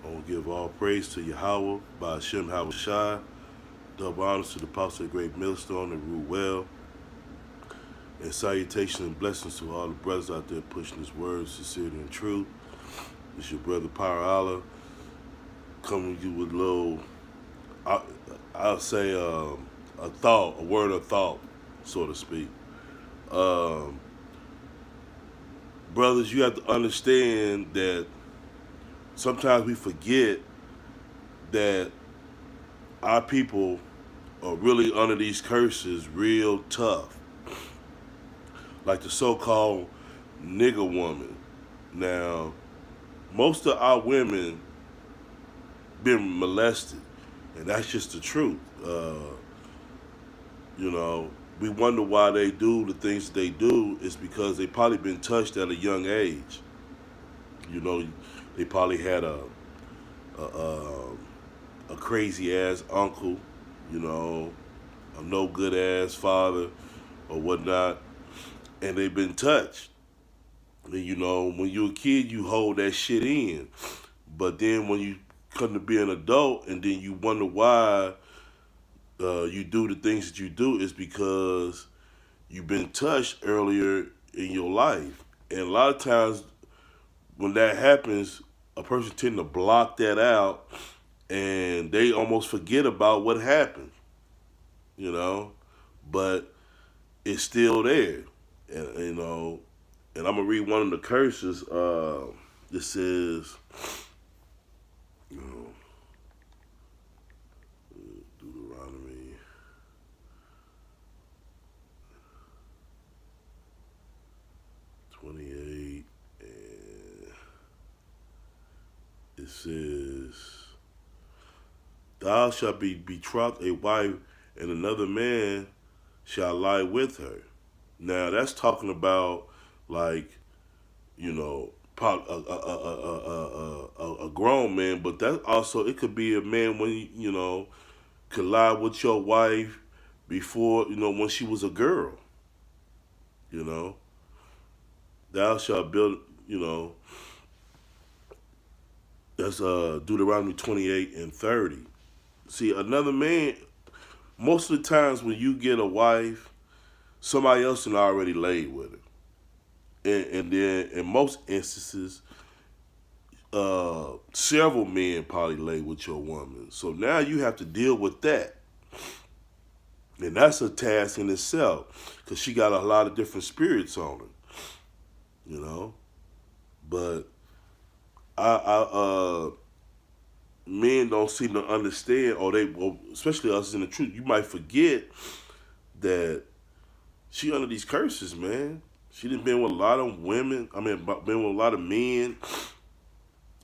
I want to give all praise to Yahweh by Hashem Shai. Double honors to the apostle of Great Millstone and rule well. And salutations and blessings to all the brothers out there pushing His word, sincerity and truth. It's your brother Power Allah coming to you with a little, I'll say, a thought, a word of thought, so to speak. Um, Brothers, you have to understand that sometimes we forget that our people are really under these curses real tough. Like the so-called nigger woman. Now, most of our women been molested, and that's just the truth. You know, we wonder why they do the things they do. It's because they probably been touched at a young age. You know, they probably had a, a, a crazy ass uncle, you know, a no good ass father or whatnot, and they've been touched. And you know, when you're a kid, you hold that shit in, but then when you come to be an adult, and then you wonder why you do the things that you do, is because you've been touched earlier in your life, and a lot of times when that happens, a person tend to block that out, and they almost forget about what happened, you know, but it's still there, and you know, and I'm gonna read one of the curses. This says, you know, Deuteronomy 28, and it says, "Thou shalt be betrothed a wife, and another man shall lie with her." Now that's talking about, like, you know, a grown man, but that also, it could be a man when you know, could lie with your wife before, you know, when she was a girl. You know, thou shalt build. You know, that's Deuteronomy 28:30. See, another man. Most of the times when you get a wife, somebody else had already laid with her. And then in most instances, several men probably lay with your woman. So now you have to deal with that. And that's a task in itself, because she got a lot of different spirits on her, you know. But men don't seem to understand, or well, especially us in the truth, you might forget that she under these curses, man. She done been with a lot of women. I mean, been with a lot of men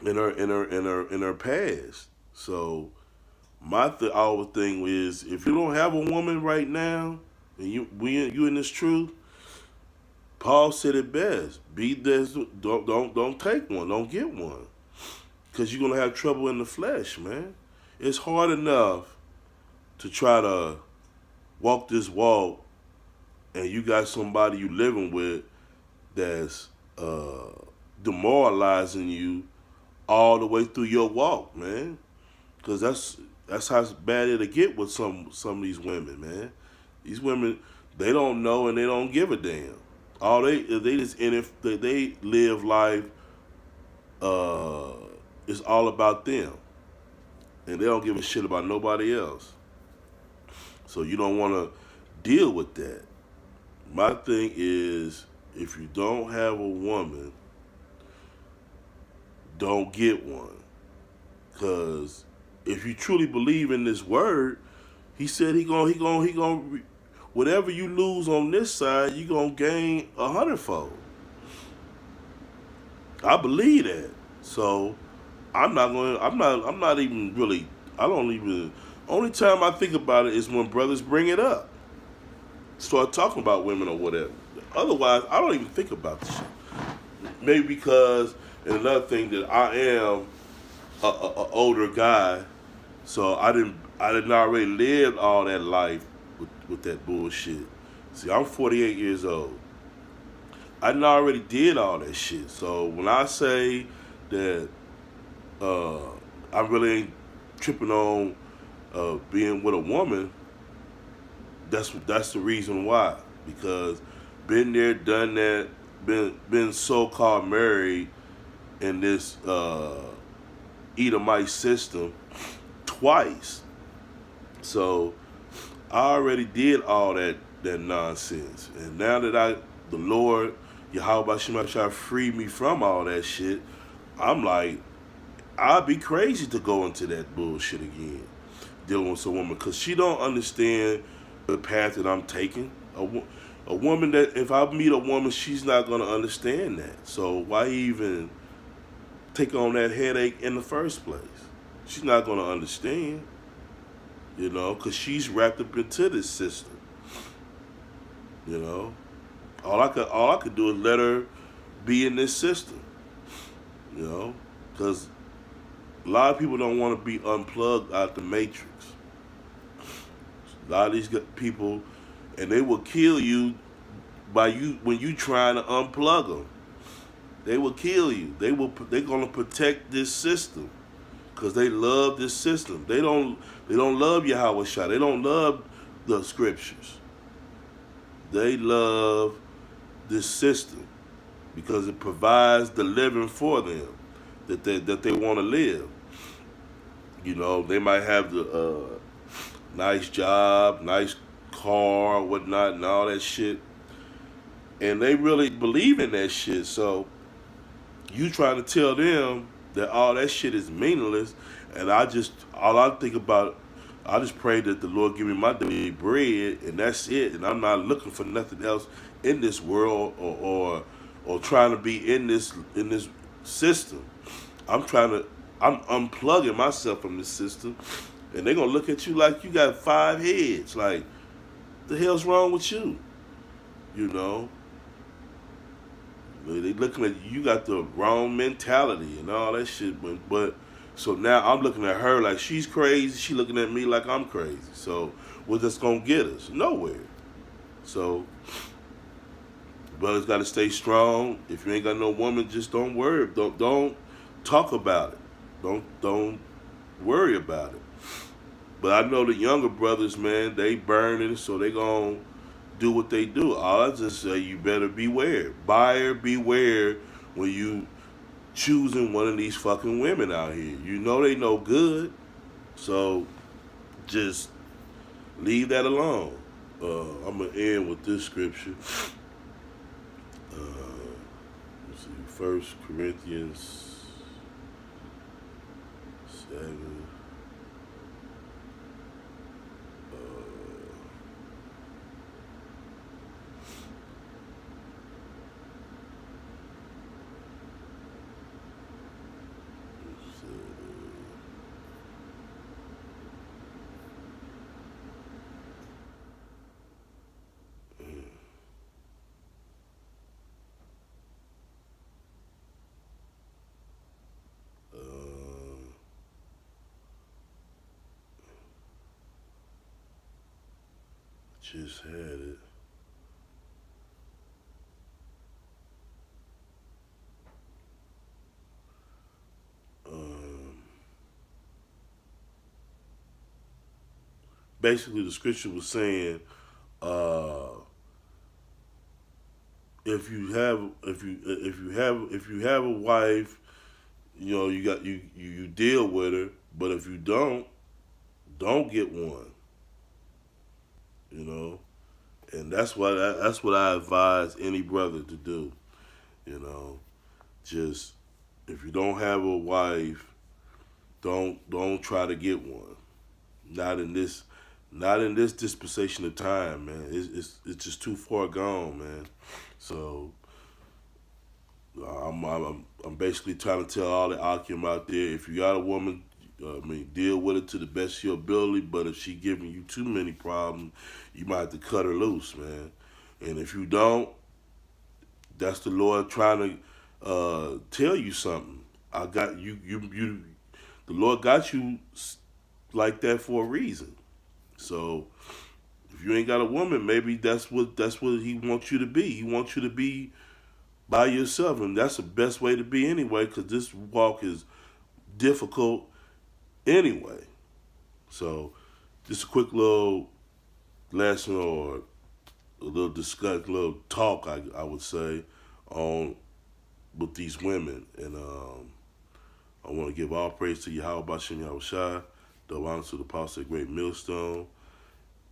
in her past. So our thing is, if you don't have a woman right now, and you in this truth, Paul said it best: be this. Don't take one. Don't get one, because you're gonna have trouble in the flesh, man. It's hard enough to try to walk this walk, and you got somebody you living with that's demoralizing you all the way through your walk, man. Because that's how bad it'll get with some of these women, man. These women, they don't know and they don't give a damn. All they just in it. They live life. Uh, it's all about them, and they don't give a shit about nobody else. So you don't want to deal with that. My thing is, if you don't have a woman, don't get one. Cause if you truly believe in this word, he said he gonna whatever you lose on this side, you gonna gain 100-fold. I believe that. So I'm not even really. I don't even. Only time I think about it is when brothers bring it up, start talking about women or whatever. Otherwise, I don't even think about this shit. Maybe because, and another thing, that I am a older guy, so I didn't already live all that life with that bullshit. See, I'm 48 years old. I done already did all that shit. So when I say that I really ain't tripping on being with a woman. That's the reason why. Because been there, done that, been so called married in this Edomite system twice. So I already did all that nonsense, and now that the Lord Yahweh Shemashah freed me from all that shit, I'm like, I'd be crazy to go into that bullshit again, dealing with a woman, because she don't understand the path that I'm taking. A woman that, if I meet a woman, she's not gonna understand that. So why even take on that headache in the first place? She's not gonna understand, because she's wrapped up into this system. You know, all I could do is let her be in this system. Because a lot of people don't want to be unplugged out the matrix. A lot of these people, and they will kill you by you when you trying to unplug them. They will kill you. They're gonna protect this system because they love this system. They don't love Yahweh Shah. They don't love the scriptures. They love this system because it provides the living for them that they want to live. They might have the nice job, nice car, whatnot, and all that shit, and they really believe in that shit. So you trying to tell them that all that shit is meaningless, and all I think about, I just pray that the Lord give me my daily bread, and that's it. And I'm not looking for nothing else in this world, or trying to be in this system. I'm unplugging myself from this system, and they're gonna look at you like you got 5 heads. Like, the hell's wrong with you? You know, they looking at you got the wrong mentality and all that shit. But so now I'm looking at her like she's crazy. She looking at me like I'm crazy. So what's that's gonna get us? Nowhere. So brothers got to stay strong. If you ain't got no woman, just don't worry. Don't talk about it. Don't worry about it. But I know the younger brothers, man, they burning, so they gon' do what they do. All I just say, you better beware. Buyer beware when you choosing one of these fucking women out here. You know they no good, so just leave that alone. I'm gonna end with this scripture. Let's see, 1 Corinthians 7. Just had it. Um, Basically, the scripture was saying, uh, if you have a wife, you deal with her. But if you don't get one. You know, and that's what I advise any brother to do. You know, just if you don't have a wife, don't try to get one. Not in this not in this dispensation of time, man. It's just too far gone, man. So I'm basically trying to tell all the Akim out there: if you got a woman, deal with it to the best of your ability. But if she giving you too many problems, you might have to cut her loose, man. And if you don't, that's the Lord trying to tell you something. I got you. The Lord got you like that for a reason. So if you ain't got a woman, maybe that's what He wants you to be. He wants you to be by yourself, and that's the best way to be anyway. Because this walk is difficult, Anyway, so just a quick little lesson or a little little talk, I would say, on with these women. And I want to give all praise to Yahweh Bashem Yahweh Shai, the honor to the Apostle Great Millstone,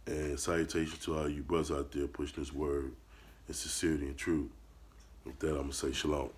and salutations to all you brothers out there pushing this word in sincerity and truth. With that, I'm going to say shalom.